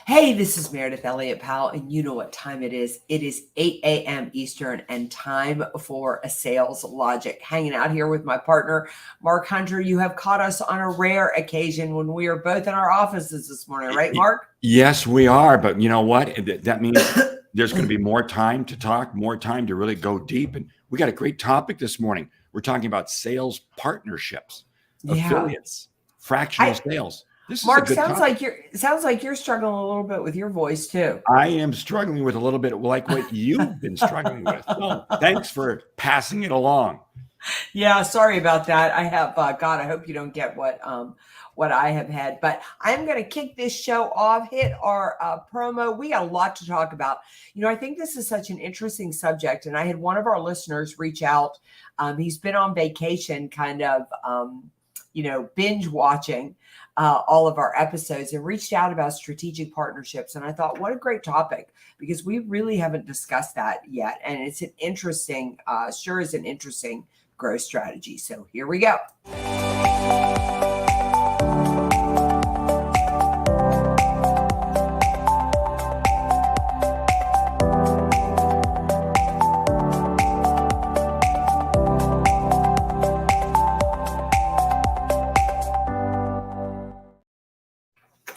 Hey, this is Meredith Elliott Powell, and you know what time it is. It is 8 a.m. Eastern and time for a Sales Logic. Hanging out here with my partner, Mark Hunter. You have caught us on a rare occasion when we are both in our offices this morning, right, Mark? Yes, we are. But you know what? That means there's going to be more time to talk, more time to really go deep. And we got a great topic this morning. We're talking about sales partnerships, affiliates, fractional sales. This Mark, is a good topic. sounds like you're struggling a little bit with your voice too. I am struggling with a little bit like what you've been struggling with. So thanks for passing it along. Yeah, sorry about that. I have God, I hope you don't get what I have had, but I'm going to kick this show off, hit our promo. We got a lot to talk about. You know, I think this is such an interesting subject, and I had one of our listeners reach out. He's been on vacation, kind of binge watching all of our episodes, and reached out about strategic partnerships. And I thought, what a great topic, because we really haven't discussed that yet. And it's an interesting, sure is an interesting growth strategy. So here we go.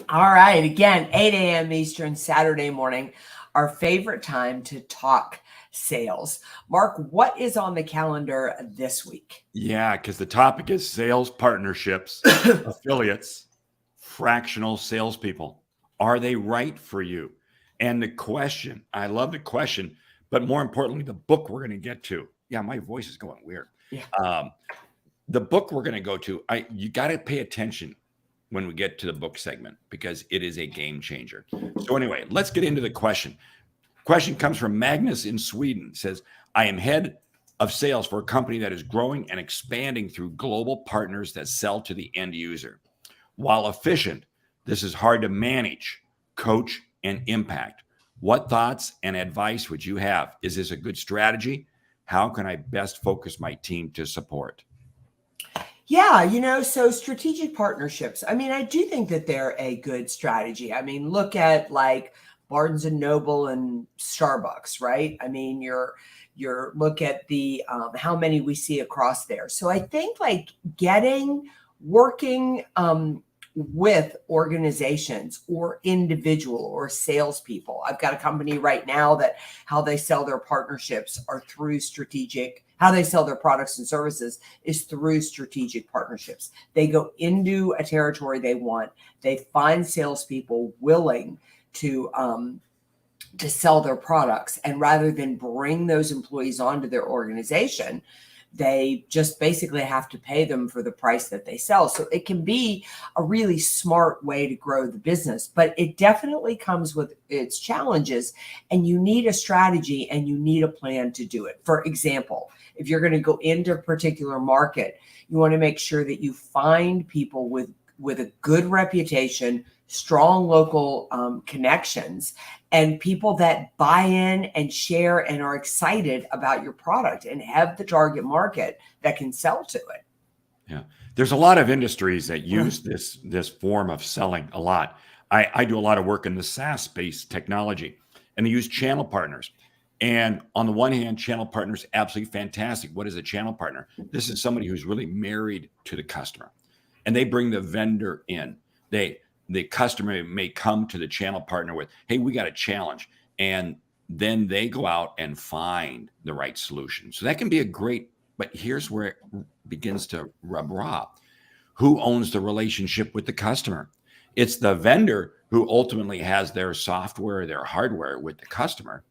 All right. Again, 8 a.m. Eastern, Saturday morning, our favorite time to talk sales. Mark, what is on the calendar this week? Yeah, because the topic is sales partnerships, affiliates, fractional salespeople. Are they right for you? And the question, I love the question, but more importantly, the book we're going to get to. Yeah, my voice is going weird. Yeah. The book we're going to go to, you got to pay attention when we get to the book segment, because it is a game changer. So anyway, let's get into the question. Question comes from Magnus in Sweden. It says, I am head of sales for a company that is growing and expanding through global partners that sell to the end user. While efficient, this is hard to manage, coach, and impact. What thoughts and advice would you have? Is this a good strategy? How can I best focus my team to support? Yeah, so strategic partnerships. I mean, I do think that they're a good strategy. I mean, look at like Barnes and Noble and Starbucks, right? I mean, you're look at the how many we see across there. So I think like working with organizations or individual or salespeople. I've got a company right now that how they sell their partnerships are through strategic. How they sell their products and services is through strategic partnerships. They go into a territory they want. They find salespeople willing to sell their products, and rather than bring those employees onto their organization, they just basically have to pay them for the price that they sell. So it can be a really smart way to grow the business, but it definitely comes with its challenges, and you need a strategy and you need a plan to do it. For example, if you're going to go into a particular market, you want to make sure that you find people with a good reputation, strong local connections, and people that buy in and share and are excited about your product and have the target market that can sell to it. Yeah, there's a lot of industries that use this form of selling a lot. I do a lot of work in the SaaS-based technology, and they use channel partners. And on the one hand, channel partners, absolutely fantastic. What is a channel partner? This is somebody who's really married to the customer, and they bring the vendor in. The customer may come to the channel partner with, hey, we got a challenge. And then they go out and find the right solution. So that can be a great, but here's where it begins to rub raw. Who owns the relationship with the customer? It's the vendor who ultimately has their software, their hardware with the customer,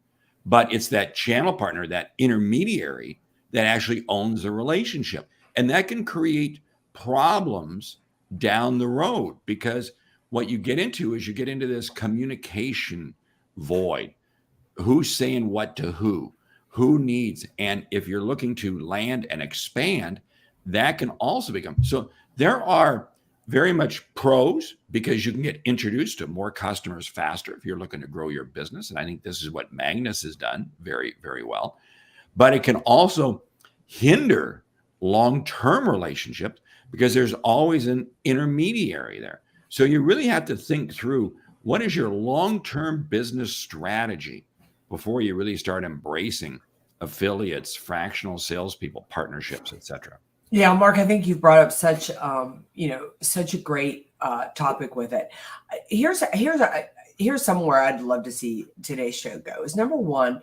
but it's that channel partner, that intermediary, that actually owns the relationship. And that can create problems down the road, because what you get into is you get into this communication void. Who's saying what to who needs, and if you're looking to land and expand, that can also become. So there are very much pros, because you can get introduced to more customers faster if you're looking to grow your business. And I think this is what Magnus has done very, very well. But it can also hinder long-term relationships, because there's always an intermediary there. So you really have to think through, What is your long-term business strategy before you really start embracing affiliates, fractional salespeople, partnerships, etc.? Yeah, Mark, I think you've brought up such such a great topic with it. Here's somewhere I'd love to see today's show go. Is number one,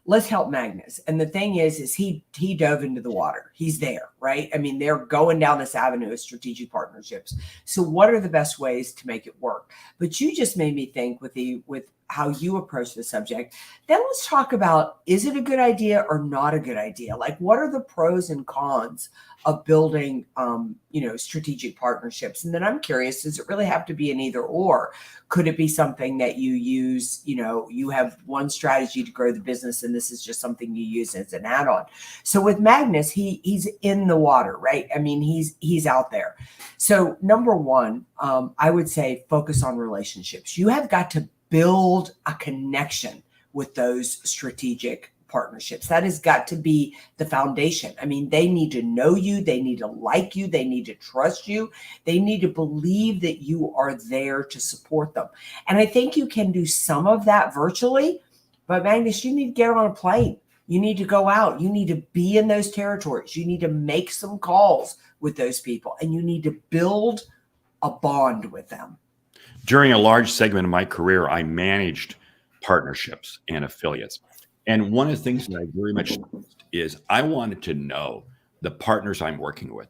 let's help Magnus. And the thing is he dove into the water. He's there, right? I mean, they're going down this avenue of strategic partnerships. So what are the best ways to make it work? But you just made me think with how you approach the subject. Then let's talk about, is it a good idea or not a good idea? Like, what are the pros and cons of building, strategic partnerships? And then I'm curious, does it really have to be an either or? Could it be something that you use, you have one strategy to grow the business and this is just something you use as an add-on? So with Magnus, he's in the water, right? I mean, he's out there. So number one, I would say focus on relationships. You have got to build a connection with those strategic partnerships. That has got to be the foundation. I mean, they need to know you. They need to like you. They need to trust you. They need to believe that you are there to support them. And I think you can do some of that virtually, but Magnus, you need to get on a plane. You need to go out. You need to be in those territories. You need to make some calls with those people, and you need to build a bond with them. During a large segment of my career, I managed partnerships and affiliates. And one of the things that I very much is I wanted to know the partners I'm working with,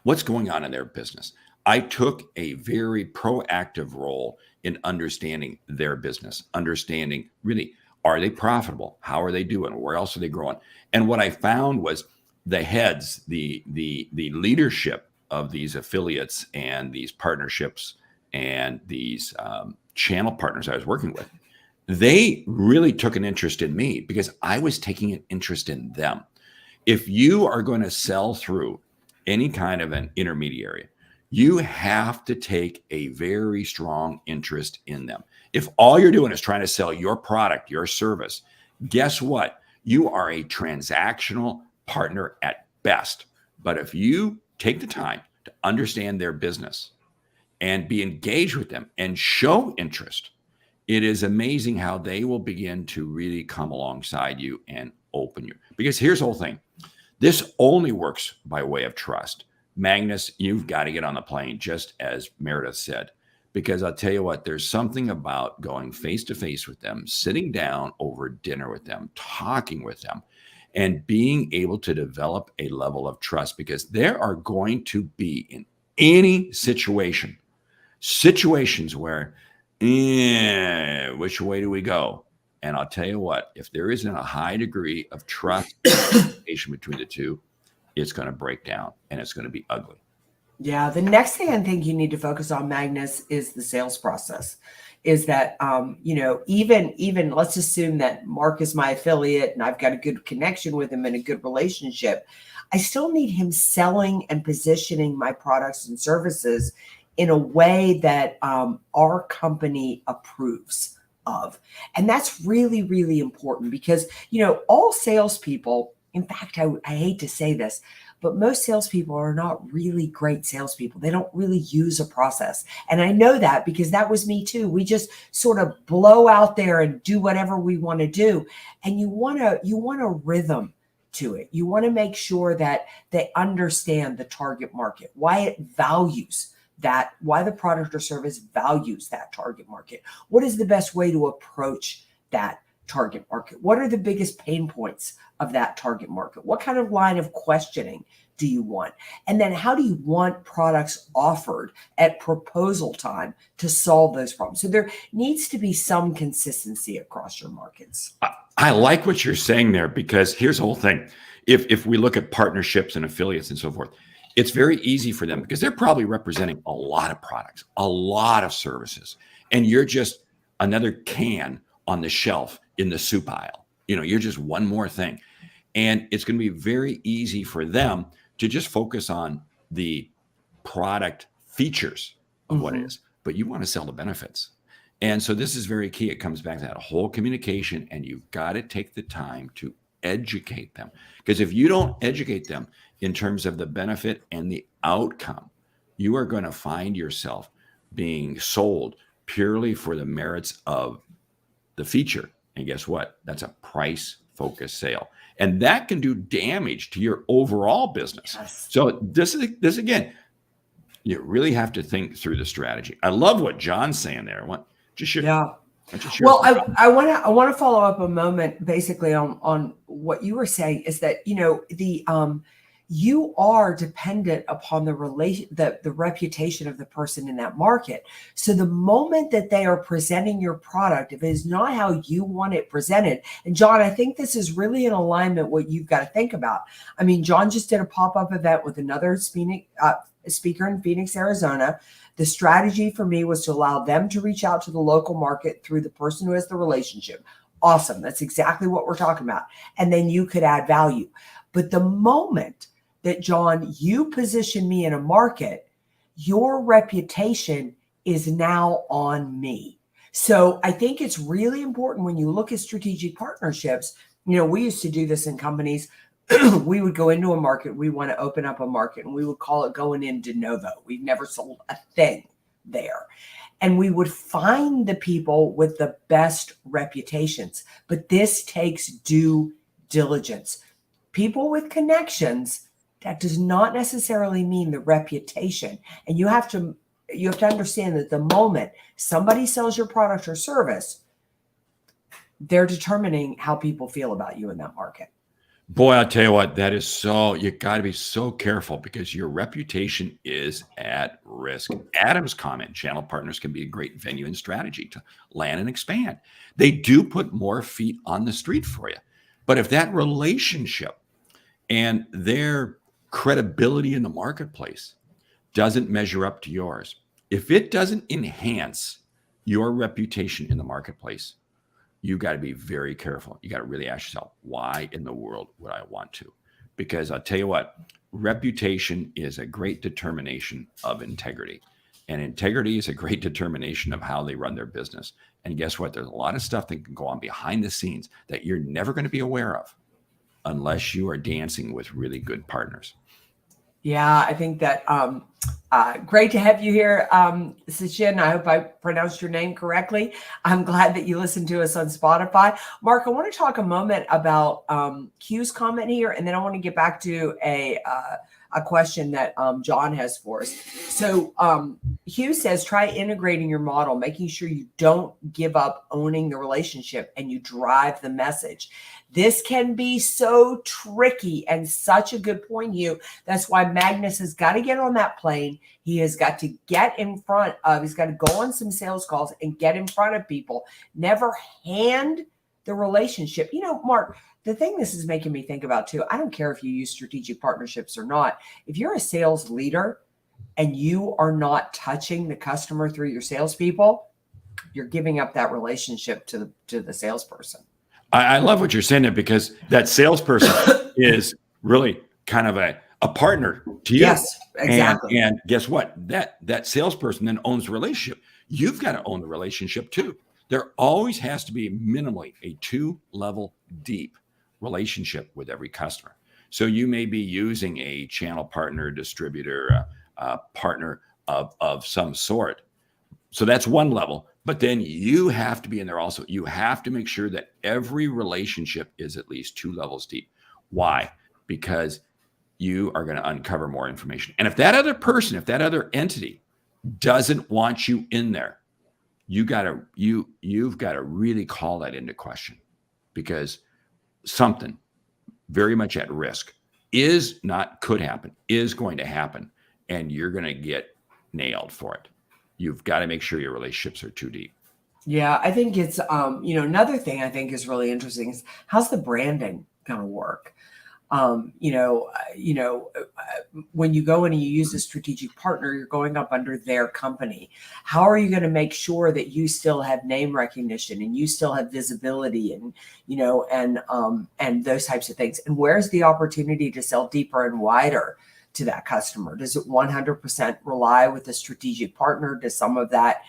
what's going on in their business. I took a very proactive role in understanding their business, understanding really, are they profitable? How are they doing? Where else are they growing? And what I found was the heads, the leadership of these affiliates and these partnerships and these channel partners I was working with, they really took an interest in me because I was taking an interest in them. If you are going to sell through any kind of an intermediary, you have to take a very strong interest in them. If all you're doing is trying to sell your product, your service, guess what? You are a transactional partner at best. But if you take the time to understand their business and be engaged with them and show interest, it is amazing how they will begin to really come alongside you and open you. Because here's the whole thing. This only works by way of trust. Magnus, you've got to get on the plane, just as Meridith said, because I'll tell you what, there's something about going face to face with them, sitting down over dinner with them, talking with them, and being able to develop a level of trust, because there are going to be in any situations where, which way do we go? And I'll tell you what, if there isn't a high degree of trust between the two, it's going to break down and it's going to be ugly. Yeah. The next thing I think you need to focus on, Magnus, is the sales process. Is that, even let's assume that Mark is my affiliate and I've got a good connection with him and a good relationship. I still need him selling and positioning my products and services in a way that our company approves of. And that's really, really important because, all salespeople, in fact, I hate to say this, but most salespeople are not really great salespeople. They don't really use a process. And I know that because that was me too. We just sort of blow out there and do whatever we want to do. And you want a rhythm to it. You want to make sure that they understand the target market, why it values that, why the product or service values that target market. What is the best way to approach that target market? What are the biggest pain points of that target market? What kind of line of questioning do you want? And then how do you want products offered at proposal time to solve those problems? So there needs to be some consistency across your markets. I like what you're saying there, because here's the whole thing. If we look at partnerships and affiliates and so forth, it's very easy for them because they're probably representing a lot of products, a lot of services, and you're just another can on the shelf in the soup aisle. You're just one more thing. And it's going to be very easy for them to just focus on the product features of what it is, but you want to sell the benefits. And so this is very key. It comes back to that whole communication, and you've got to take the time to educate them. Because if you don't educate them in terms of the benefit and the outcome, you are going to find yourself being sold purely for the merits of the feature. And guess what? That's a price-focused sale. And that can do damage to your overall business. Yes. So this again, you really have to think through the strategy. I love what John's saying there. Yeah. Well, I want to follow up a moment basically on what you were saying is that, you are dependent upon the reputation of the person in that market. So the moment that they are presenting your product, if it is not how you want it presented, and John, I think this is really in alignment what you've got to think about. I mean, John just did a pop-up event with another speaker in Phoenix, Arizona. The strategy for me was to allow them to reach out to the local market through the person who has the relationship. Awesome. That's exactly what we're talking about. And then you could add value. But the moment that, John, you position me in a market, your reputation is now on me. So I think it's really important when you look at strategic partnerships. We used to do this in companies. We would go into a market. We want to open up a market, and we would call it going in de novo. We've never sold a thing there. And we would find the people with the best reputations. But this takes due diligence. People with connections, that does not necessarily mean the reputation. And you have to understand that the moment somebody sells your product or service, they're determining how people feel about you in that market. Boy, I'll tell you what, you got to be so careful because your reputation is at risk. Adam's comment, channel partners can be a great venue and strategy to land and expand. They do put more feet on the street for you. But if that relationship and their credibility in the marketplace doesn't measure up to yours, if it doesn't enhance your reputation in the marketplace, you got to be very careful. You got to really ask yourself, why in the world would I want to? Because I'll tell you what, reputation is a great determination of integrity. And integrity is a great determination of how they run their business. And guess what? There's a lot of stuff that can go on behind the scenes that you're never going to be aware of unless you are dancing with really good partners. Yeah, I think that great to have you here, Sachin. I hope I pronounced your name correctly. I'm glad that you listened to us on Spotify. Mark, I want to talk a moment about Hugh's comment here, and then I want to get back to a question that John has for us. So Hugh says, try integrating your model, making sure you don't give up owning the relationship and you drive the message. This can be so tricky, and such a good point, Hugh. That's why Magnus has got to get on that plane. He has got to get in front of, he's got to go on some sales calls and get in front of people. Never hand the relationship. Mark, the thing this is making me think about too, I don't care if you use strategic partnerships or not. If you're a sales leader and you are not touching the customer through your salespeople, you're giving up that relationship to the salesperson. I love what you're saying there, because that salesperson is really kind of a partner to you. Yes, exactly. And guess what? That salesperson then owns the relationship. You've got to own the relationship too. There always has to be minimally a 2-level deep relationship with every customer. So you may be using a channel partner, distributor, partner of some sort. So that's one level. But then you have to be in there also. You have to make sure that every relationship is at least 2 levels deep. Why? Because you are going to uncover more information. And if that other person, if that other entity doesn't want you in there, you've got to really call that into question, because something very much at risk could happen, is going to happen, and you're going to get nailed for it. You've got to make sure your relationships are too deep. Yeah, I think it's, another thing I think is really interesting is how's the branding going to work? When you go in and you use a strategic partner, you're going up under their company. How are you going to make sure that you still have name recognition and you still have visibility and those types of things? And where's the opportunity to sell deeper and wider to that customer? Does it 100% rely with a strategic partner? Does some of that,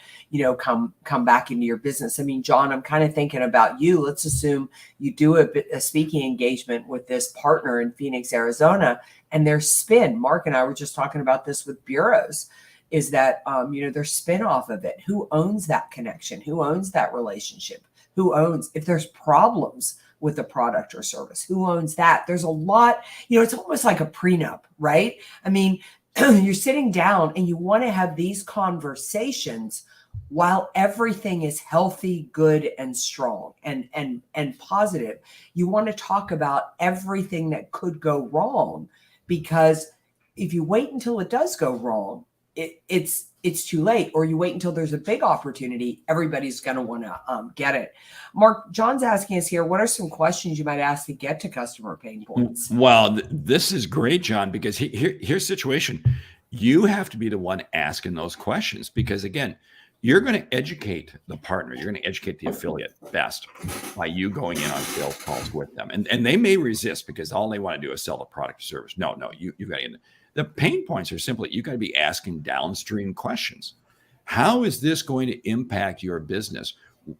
come back into your business? I mean, John, I'm kind of thinking about you. Let's assume you do a speaking engagement with this partner in Phoenix, Arizona, and their spin. Mark and I were just talking about this with bureaus. is that, there's spin-off of it. Who owns that connection? Who owns that relationship? Who owns, if there's problems with a product or service, who owns that? There's a lot, it's almost like a prenup, right? I mean, you're sitting down and you want to have these conversations while everything is healthy, good, and strong and positive. You want to talk about everything that could go wrong, because if you wait until it does go wrong, it's too late. Or you wait until there's a big opportunity, everybody's going to want to get it. Mark, John's asking us here, what are some questions you might ask to get to customer pain points? Well, this is great, John, because here's the situation. You have to be the one asking those questions, because again, you're going to educate the partner. You're going to educate the affiliate best by you going in on sales calls with them. And they may resist because all they want to do is sell the product or service. No, you've got to. The pain points are simply, you've got to be asking downstream questions. How is this going to impact your business?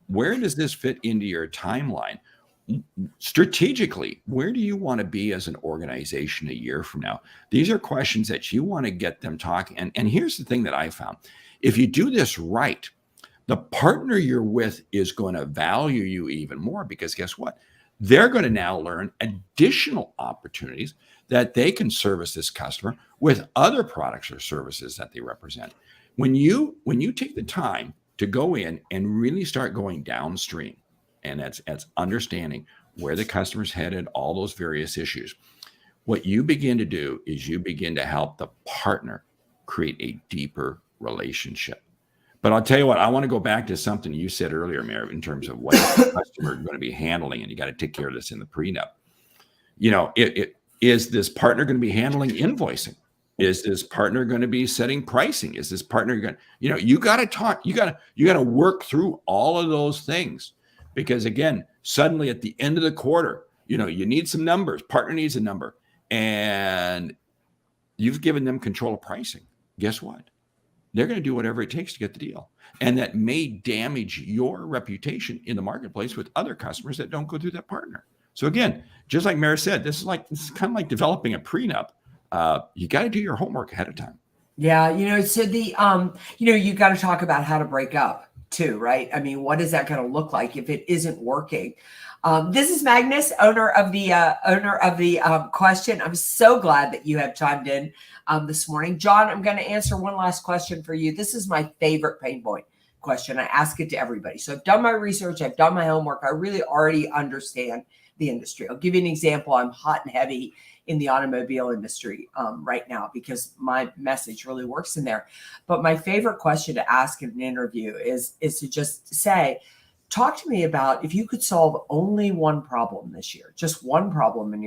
Where does this fit into your timeline? Strategically, where do you want to be as an organization a year from now? These are questions that you want to get them talking. And here's the thing that I found. If you do this right, the partner you're with is going to value you even more, because guess what? They're going to now learn additional opportunities that they can service this customer with other products or services that they represent. When you take the time to go in and really start going downstream, and that's understanding where the customer's headed, all those various issues, what you begin to do is you begin to help the partner create a deeper relationship. But I'll tell you what, I want to go back to something you said earlier, Mary, in terms of what the customer is going to be handling, and you got to take care of this in the prenup. Is this partner going to be handling invoicing? Is this partner going to be setting pricing? Is this partner going to, you got to talk, you got to work through all of those things, because again, suddenly at the end of the quarter, you need some numbers, partner needs a number, and you've given them control of pricing. Guess what? They're going to do whatever it takes to get the deal. And that may damage your reputation in the marketplace with other customers that don't go through that partner. So again, just like Mary said, this is kind of like developing a prenup. You got to do your homework ahead of time. Yeah. So you got to talk about how to break up too, right? I mean, what is that going to look like if it isn't working? This is Magnus, owner of the question. I'm so glad that you have chimed in this morning. John, I'm going to answer one last question for you. This is my favorite pain point question. I ask it to everybody. So I've done my research. I've done my homework. I really already understand the industry. I'll give you an example. I'm hot and heavy in the automobile industry right now, because my message really works in there. But my favorite question to ask in an interview is to just say, talk to me about if you could solve only one problem this year, just one problem in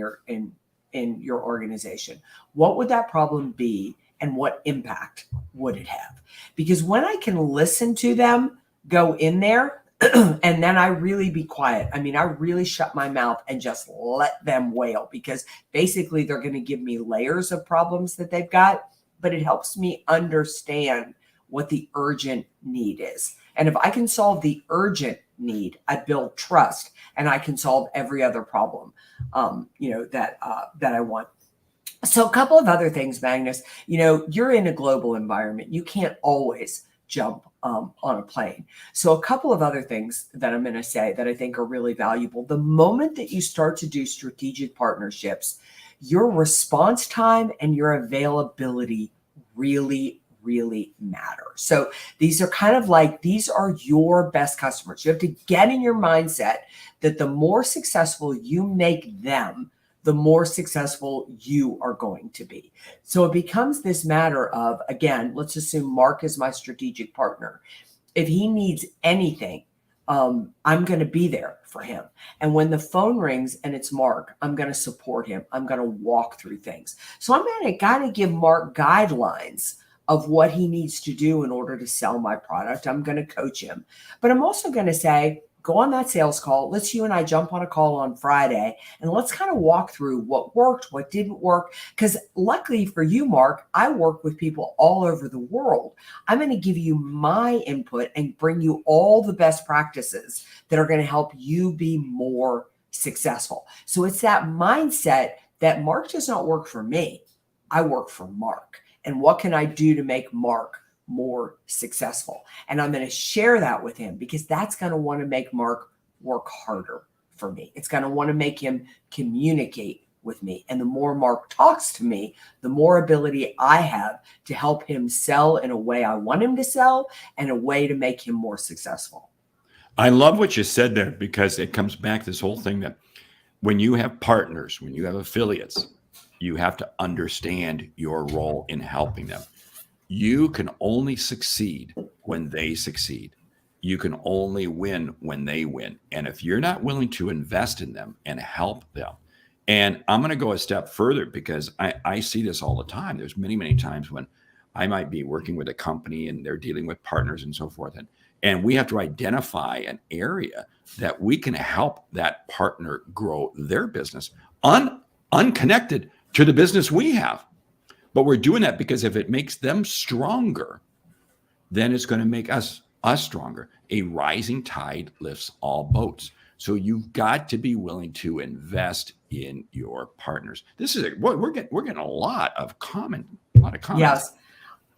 your organization, what would that problem be and what impact would it have? Because when I can listen to them go in there and then I really be quiet, I mean, I really shut my mouth and just let them wail, because basically they're going to give me layers of problems that they've got, but it helps me understand what the urgent need is. And if I can solve the urgent need, I build trust, and I can solve every other problem, that I want. So a couple of other things, Magnus, you're in a global environment. You can't always jump on a plane. So a couple of other things that I'm going to say that I think are really valuable. The moment that you start to do strategic partnerships, your response time and your availability really matter. So these are your best customers. You have to get in your mindset that the more successful you make them, the more successful you are going to be. So it becomes this matter of, again, let's assume Mark is my strategic partner. If he needs anything, I'm going to be there for him. And when the phone rings and it's Mark, I'm going to support him. I'm going to walk through things. So I'm going to kind of give Mark guidelines of what he needs to do in order to sell my product. I'm going to coach him. But I'm also going to say, go on that sales call. Let's you and I jump on a call on Friday, and let's kind of walk through what worked, what didn't work. Because luckily for you, Mark, I work with people all over the world. I'm going to give you my input and bring you all the best practices that are going to help you be more successful. So it's that mindset that Mark does not work for me. I work for Mark. And what can I do to make Mark more successful. And I'm going to share that with him because that's going to want to make Mark work harder for me. It's going to want to make him communicate with me. And the more Mark talks to me, the more ability I have to help him sell in a way I want him to sell and a way to make him more successful. I love what you said there, because it comes back to this whole thing that when you have partners, when you have affiliates, you have to understand your role in helping them. You can only succeed when they succeed. You can only win when they win. And if you're not willing to invest in them and help them, and I'm going to go a step further because I see this all the time. There's many, many times when I might be working with a company and they're dealing with partners and so forth. And we have to identify an area that we can help that partner grow their business unconnected to the business we have. But we're doing that because if it makes them stronger, then it's going to make us stronger. A rising tide lifts all boats. So you've got to be willing to invest in your partners. This is we're getting a lot of comments. Yes.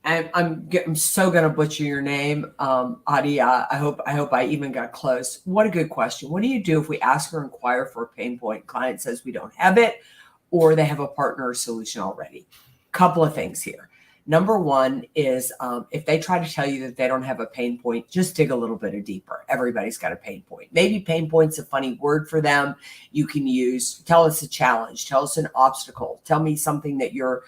I'm so going to butcher your name, Adi. I hope I even got close. What a good question. What do you do if we ask or inquire for a pain point? Client says we don't have it, or they have a partner or solution already. Couple of things here. Number one is if they try to tell you that they don't have a pain point, just dig a little bit deeper. Everybody's got a pain point. Maybe pain point's a funny word for them. You can use, tell us a challenge, tell us an obstacle, tell me something that you're,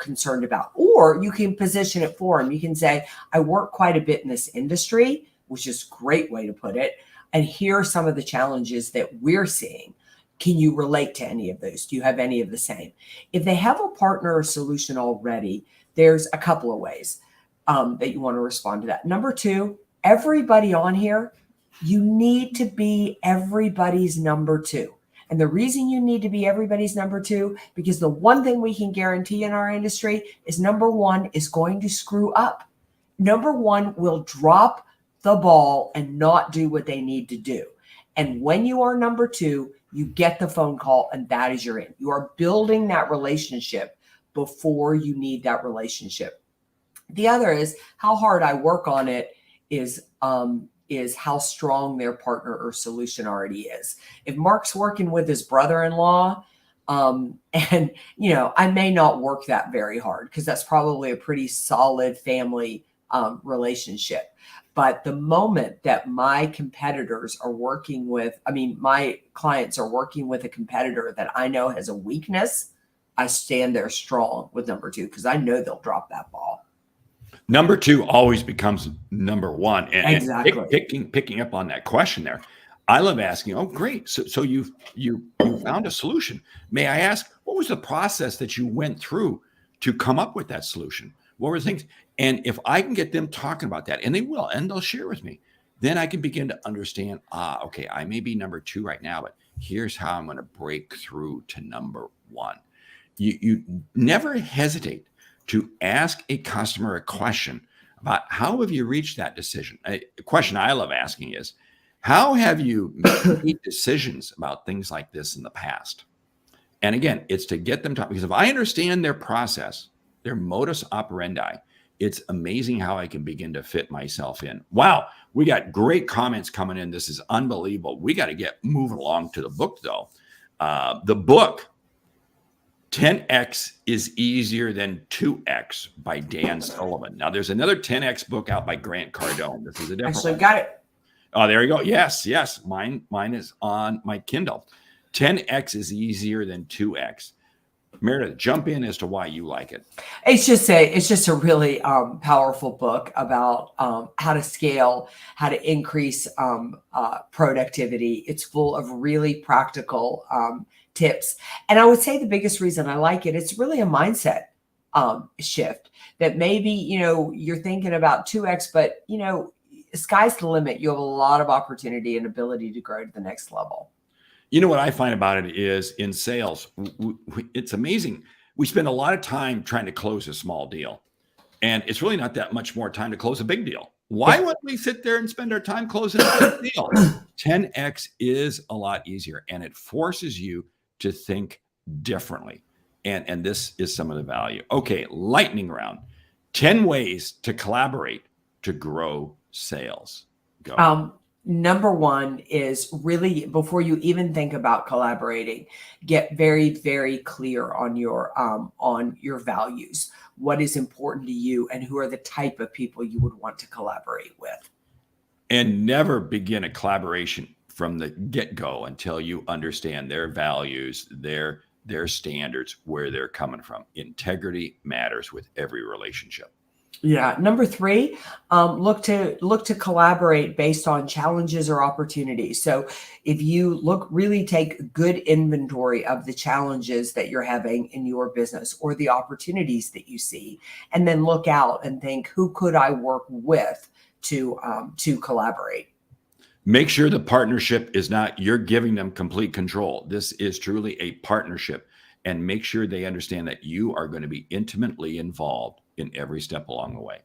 concerned about. Or you can position it for them. You can say, I work quite a bit in this industry, which is a great way to put it. And here are some of the challenges that we're seeing. Can you relate to any of those? Do you have any of the same? If they have a partner or solution already, there's a couple of ways that you want to respond to that. Number two, everybody on here, you need to be everybody's number two. And the reason you need to be everybody's number two, because the one thing we can guarantee in our industry is number one is going to screw up. Number one will drop the ball and not do what they need to do. And when you are number two, you get the phone call and that is your end. You are building that relationship before you need that relationship. The other is how hard I work on it is how strong their partner or solution already is. If Mark's working with his brother-in-law, and I may not work that very hard because that's probably a pretty solid family relationship. But the moment that my competitors are working with, my clients are working with a competitor that I know has a weakness, I stand there strong with number two because I know they'll drop that ball. Number two always becomes number one. And, exactly. And picking up on that question there, I love asking, oh, great. So you found a solution. May I ask, what was the process that you went through to come up with that solution? What were the things? And if I can get them talking about that, and they will, and they'll share with me, then I can begin to understand, okay, I may be number two right now, but here's how I'm going to break through to number one. You never hesitate to ask a customer a question about how have you reached that decision. A question I love asking is, how have you made decisions about things like this in the past? And again, it's to get them talking, because if I understand their process, their modus operandi, it's amazing how I can begin to fit myself in. Wow, we got great comments coming in. This is unbelievable. We got to get moving along to the book, though. The book, 10X is Easier Than 2X by Dan Sullivan. Now, there's another 10X book out by Grant Cardone. This is a different one. Got it. Oh, there you go. Yes. Mine is on my Kindle. 10X is Easier Than 2X. Meridith, jump in as to why you like it. It's just a really powerful book about how to scale, how to increase productivity. It's full of really practical tips. And I would say the biggest reason I like it, it's really a mindset shift that maybe, you're thinking about 2X, but, sky's the limit. You have a lot of opportunity and ability to grow to the next level. You know what I find about it is in sales, it's amazing. We spend a lot of time trying to close a small deal, and it's really not that much more time to close a big deal. Why wouldn't we sit there and spend our time closing a big deal? 10X is a lot easier, and it forces you to think differently. And this is some of the value. Okay, lightning round. 10 ways to collaborate to grow sales. Go. Number one is really, before you even think about collaborating, get very, very clear on your values. What is important to you, and who are the type of people you would want to collaborate with. And never begin a collaboration from the get-go until you understand their values, their standards, where they're coming from. Integrity matters with every relationship. Yeah. Number three, look to collaborate based on challenges or opportunities. So if you really take good inventory of the challenges that you're having in your business or the opportunities that you see, and then look out and think, who could I work with to collaborate? Make sure the partnership is not you're giving them complete control. This is truly a partnership, and make sure they understand that you are going to be intimately involved in every step along the way.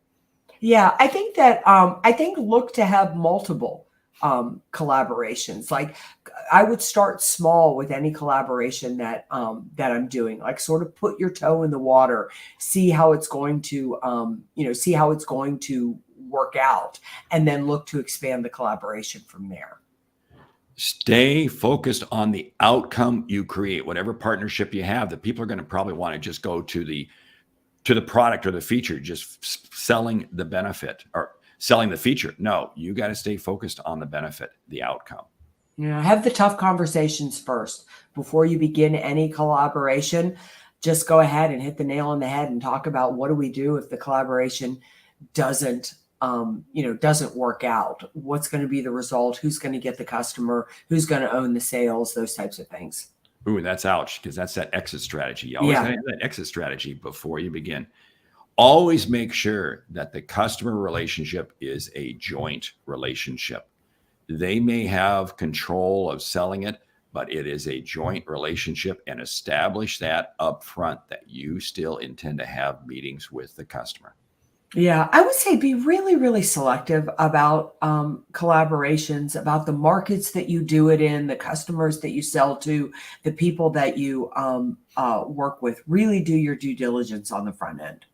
Yeah, I think that look to have multiple collaborations. Like, I would start small with any collaboration that I'm doing. Like, sort of put your toe in the water, see how it's going to work out, and then look to expand the collaboration from there. Stay focused on the outcome you create. Whatever partnership you have, the people are going to probably want to just go to the product or the feature, just selling the benefit or selling the feature. No, you got to stay focused on the benefit, the outcome. Yeah, have the tough conversations first before you begin any collaboration. Just go ahead and hit the nail on the head and talk about, what do we do if the collaboration doesn't work out? What's going to be the result? Who's going to get the customer? Who's going to own the sales? Those types of things. Ooh, that's ouch, because that's that exit strategy. You always have that exit strategy before you begin. Always make sure that the customer relationship is a joint relationship. They may have control of selling it, but it is a joint relationship, and establish that up front, that you still intend to have meetings with the customer. Yeah, I would say be really, really selective about collaborations, about the markets that you do it in, the customers that you sell to, the people that you work with. Really do your due diligence on the front end.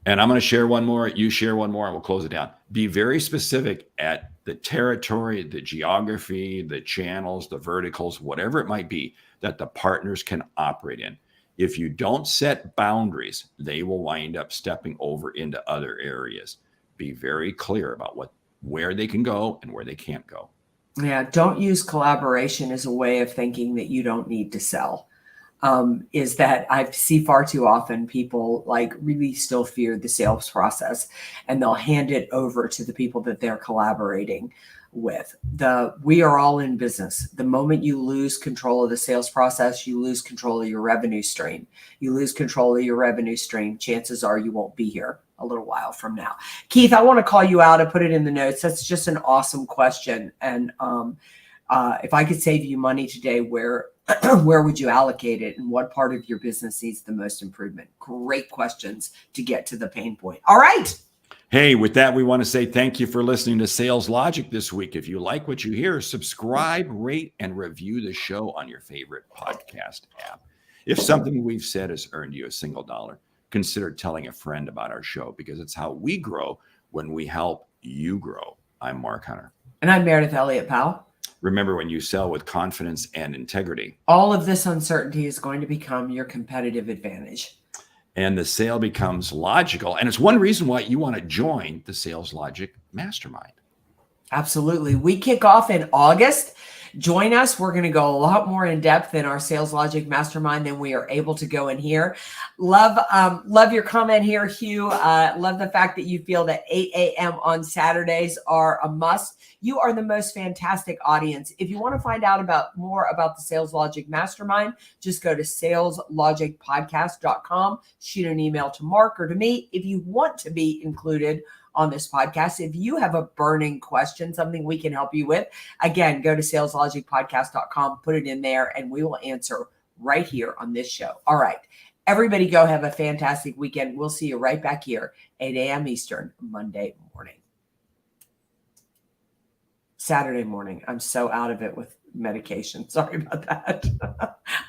And I'm going to share one more. You share one more, and we'll close it down. Be very specific at the territory, the geography, the channels, the verticals, whatever it might be, that the partners can operate in. If you don't set boundaries, they will wind up stepping over into other areas. Be very clear about where they can go and where they can't go. Yeah, don't use collaboration as a way of thinking that you don't need to sell. Is that I see far too often people really still fear the sales process, and they'll hand it over to the people that they're collaborating with. We are all in business. The moment you lose control of the sales process, you lose control of your revenue stream. You lose control of your revenue stream, chances are you won't be here a little while from now. Keith, I want to call you out and put it in the notes. That's just an awesome question. And if I could save you money today, where would you allocate it, and what part of your business needs the most improvement? Great questions to get to the pain point. All right. Hey, with that, we want to say thank you for listening to Sales Logic this week. If you like what you hear, subscribe, rate, and review the show on your favorite podcast app. If something we've said has earned you a single dollar, consider telling a friend about our show, because it's how we grow when we help you grow. I'm Mark Hunter. And I'm Meridith Elliott Powell. Remember, when you sell with confidence and integrity, all of this uncertainty is going to become your competitive advantage. And the sale becomes logical. And it's one reason why you want to join the Sales Logic Mastermind. Absolutely. We kick off in August. Join us. We're going to go a lot more in depth in our Sales Logic Mastermind than we are able to go in here. Love your comment here, Hugh. Love the fact that you feel that 8 a.m. on Saturdays are a must. You are the most fantastic audience. If you want to find out more about the Sales Logic Mastermind, just go to saleslogicpodcast.com. Shoot an email to Mark or to me if you want to be included on this podcast. If you have a burning question, something we can help you with, again, go to saleslogicpodcast.com, put it in there, and we will answer right here on this show. All right. Everybody go have a fantastic weekend. We'll see you right back here, 8 a.m. Eastern, Monday morning. Saturday morning. I'm so out of it with medication. Sorry about that.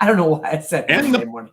I don't know why I said Monday morning.